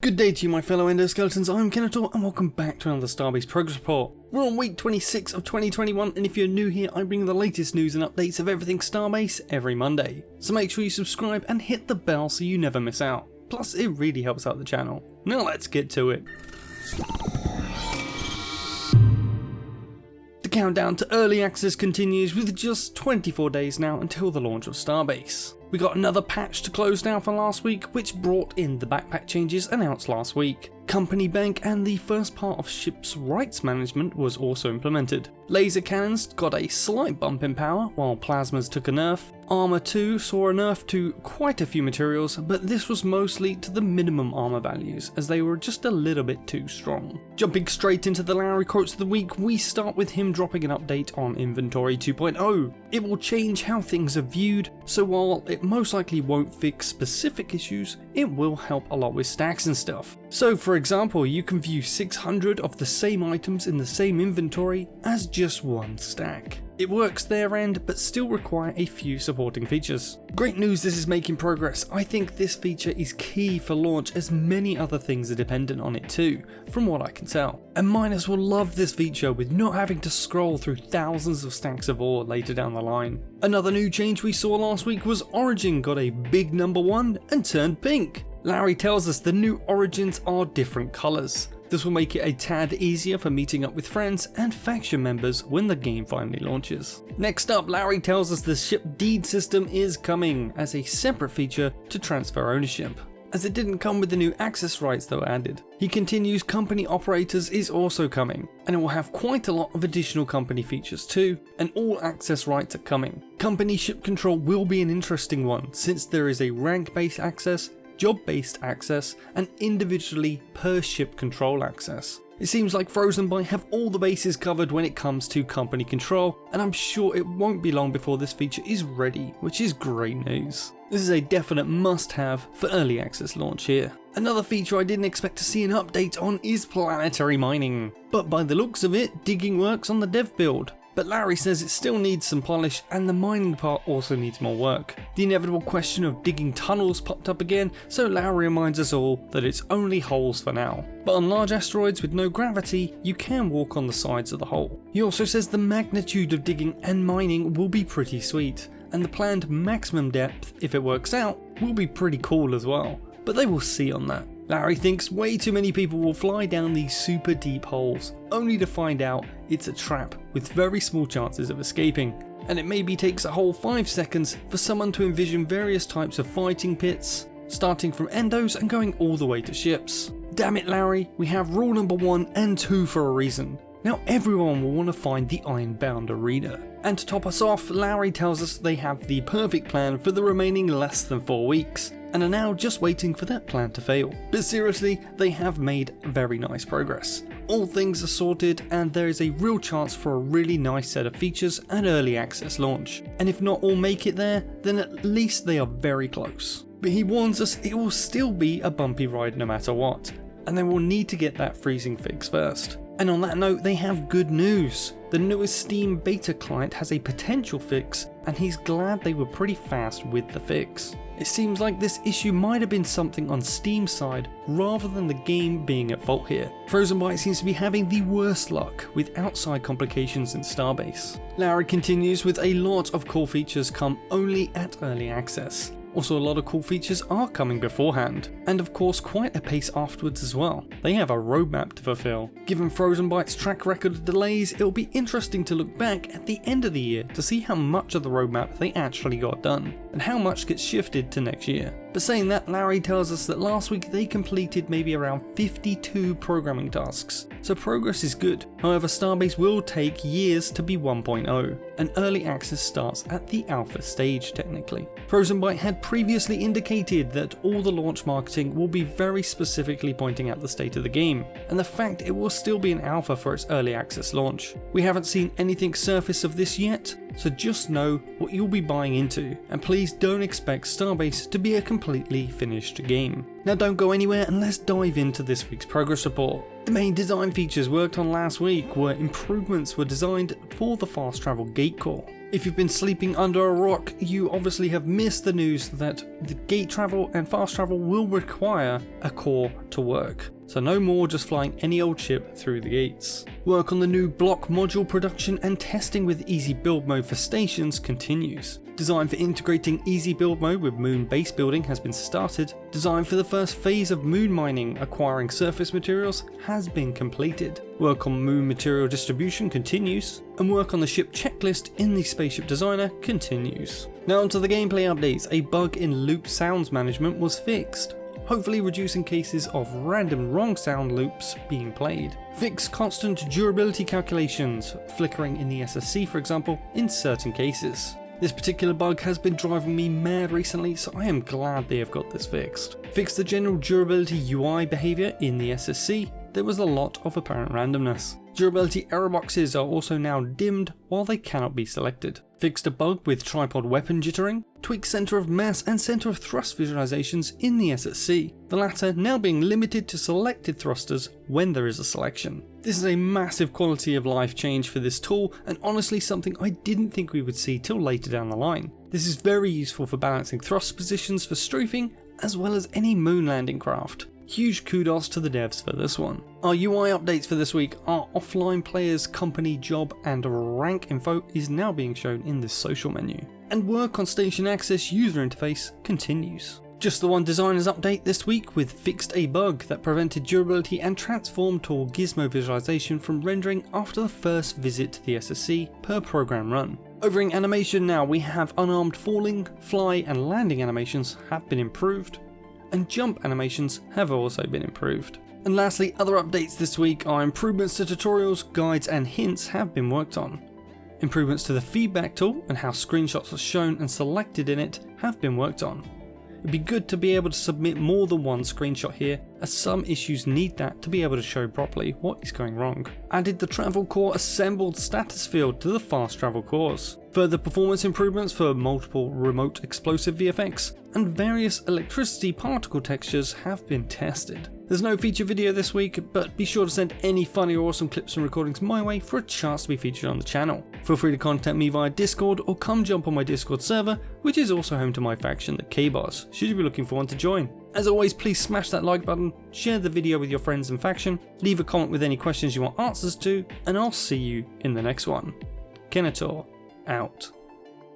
Good day to you, my fellow endoskeletons. I'm Kenetor and welcome back to another Starbase progress report. We're on week 26 of 2021, and if you're new here, I bring the latest news and updates of everything Starbase every Monday. So make sure you subscribe and hit the bell so you never miss out. Plus, it really helps out the channel. Now let's get to it. The countdown to early access continues with just 24 days now until the launch of Starbase. We got another patch to close down for last week, which brought in the backpack changes announced last week. Company Bank and the first part of ship's rights management was also implemented. Laser cannons got a slight bump in power, while plasmas took a nerf. Armour 2 saw a nerf to quite a few materials, but this was mostly to the minimum armour values, as they were just a little bit too strong. Jumping straight into the Lowry quotes of the week, we start with him dropping an update on Inventory 2.0. It will change how things are viewed, so while it most likely won't fix specific issues, it will help a lot with stacks and stuff. So for example, you can view 600 of the same items in the same inventory as just one stack. It works their end, but still require a few supporting features. Great news, this is making progress. I think this feature is key for launch, as many other things are dependent on it too, from what I can tell. And miners will love this feature with not having to scroll through thousands of stacks of ore later down the line. Another new change we saw last week was Origin got a big number 1 and turned pink. Larry tells us the new Origins are different colours. This will make it a tad easier for meeting up with friends and faction members when the game finally launches. Next up, Larry tells us the ship deed system is coming as a separate feature to transfer ownership, as it didn't come with the new access rights that were added. He continues company operators is also coming, and it will have quite a lot of additional company features too, and all access rights are coming. Company ship control will be an interesting one, since there is a rank-based access, job-based access, and individually per ship control access. It seems like Frozen Byte have all the bases covered when it comes to company control, and I'm sure it won't be long before this feature is ready, which is great news. This is a definite must-have for early access launch here. Another feature I didn't expect to see an update on is planetary mining, but by the looks of it, digging works on the dev build. But Larry says it still needs some polish, and the mining part also needs more work. The inevitable question of digging tunnels popped up again, so Larry reminds us all that it's only holes for now. But on large asteroids with no gravity, you can walk on the sides of the hole. He also says the magnitude of digging and mining will be pretty sweet, and the planned maximum depth, if it works out, will be pretty cool as well. But they will see on that. Larry thinks way too many people will fly down these super deep holes, only to find out it's a trap with very small chances of escaping. And it maybe takes a whole 5 seconds for someone to envision various types of fighting pits, starting from endos and going all the way to ships. Damn it, Larry, we have rule number 1 and 2 for a reason. Now everyone will want to find the Ironbound arena. And to top us off, Larry tells us they have the perfect plan for the remaining less than 4 weeks, and are now just waiting for that plan to fail. But seriously, they have made very nice progress. All things are sorted, and there is a real chance for a really nice set of features and early access launch. And if not all make it there, then at least they are very close. But he warns us it will still be a bumpy ride no matter what, and they will need to get that freezing fix first. And on that note, they have good news. The newest Steam beta client has a potential fix, and he's glad they were pretty fast with the fix. It seems like this issue might have been something on Steam's side rather than the game being at fault here. Frozen Byte seems to be having the worst luck with outside complications in Starbase. Larry continues with a lot of cool features come only at early access. Also, a lot of cool features are coming beforehand, and of course quite a pace afterwards as well. They have a roadmap to fulfill. Given Frozen Byte's track record of delays, it'll be interesting to look back at the end of the year to see how much of the roadmap they actually got done, and how much gets shifted to next year. But saying that, Larry tells us that last week they completed maybe around 52 programming tasks, so progress is good. However, Starbase will take years to be 1.0, and early access starts at the alpha stage technically. Frozen Byte had previously indicated that all the launch marketing will be very specifically pointing out the state of the game, and the fact it will still be an alpha for its early access launch. We haven't seen anything surface of this yet, so just know what you'll be buying into, and please don't expect Starbase to be a completely finished game. Now don't go anywhere and let's dive into this week's progress report. The main design features worked on last week were improvements were designed for the fast travel gate core. If you've been sleeping under a rock, you obviously have missed the news that the gate travel and fast travel will require a core to work. So no more just flying any old ship through the gates. Work on the new block module production and testing with easy build mode for stations continues. Design for integrating easy build mode with moon base building has been started. Design for the first phase of moon mining, acquiring surface materials, has been completed. Work on moon material distribution continues, and work on the ship checklist in the Spaceship Designer continues. Now onto the gameplay updates. A bug in loop sounds management was fixed, hopefully reducing cases of random wrong sound loops being played. Fix constant durability calculations, flickering in the SSC for example, in certain cases. This particular bug has been driving me mad recently, so I am glad they have got this fixed. Fix the general durability UI behaviour in the SSC. There was a lot of apparent randomness. Durability error boxes are also now dimmed while they cannot be selected. Fixed a bug with tripod weapon jittering. Tweak center of mass and center of thrust visualizations in the SSC, the latter now being limited to selected thrusters when there is a selection. This is a massive quality of life change for this tool, and honestly something I didn't think we would see till later down the line. This is very useful for balancing thrust positions for strafing as well as any moon landing craft. Huge kudos to the devs for this one. Our UI updates for this week are offline players, company, job and rank info is now being shown in the social menu. And work on station access user interface continues. Just the one designers update this week with fixed a bug that prevented durability and transform tool gizmo visualization from rendering after the first visit to the SSC per program run. Over in animation now, we have unarmed falling, fly and landing animations have been improved, and jump animations have also been improved. And lastly, other updates this week are improvements to tutorials, guides and hints have been worked on. Improvements to the feedback tool and how screenshots are shown and selected in it have been worked on. It'd be good to be able to submit more than one screenshot here, as some issues need that to be able to show properly what is going wrong. Added the travel core assembled status field to the fast travel cores. Further performance improvements for multiple remote explosive VFX, and various electricity particle textures have been tested. There's no feature video this week, but be sure to send any funny or awesome clips and recordings my way for a chance to be featured on the channel. Feel free to contact me via Discord or come jump on my Discord server, which is also home to my faction, the K-Bars, should you be looking for one to join. As always, please smash that like button, share the video with your friends and faction, leave a comment with any questions you want answers to, and I'll see you in the next one. Kenetor, out.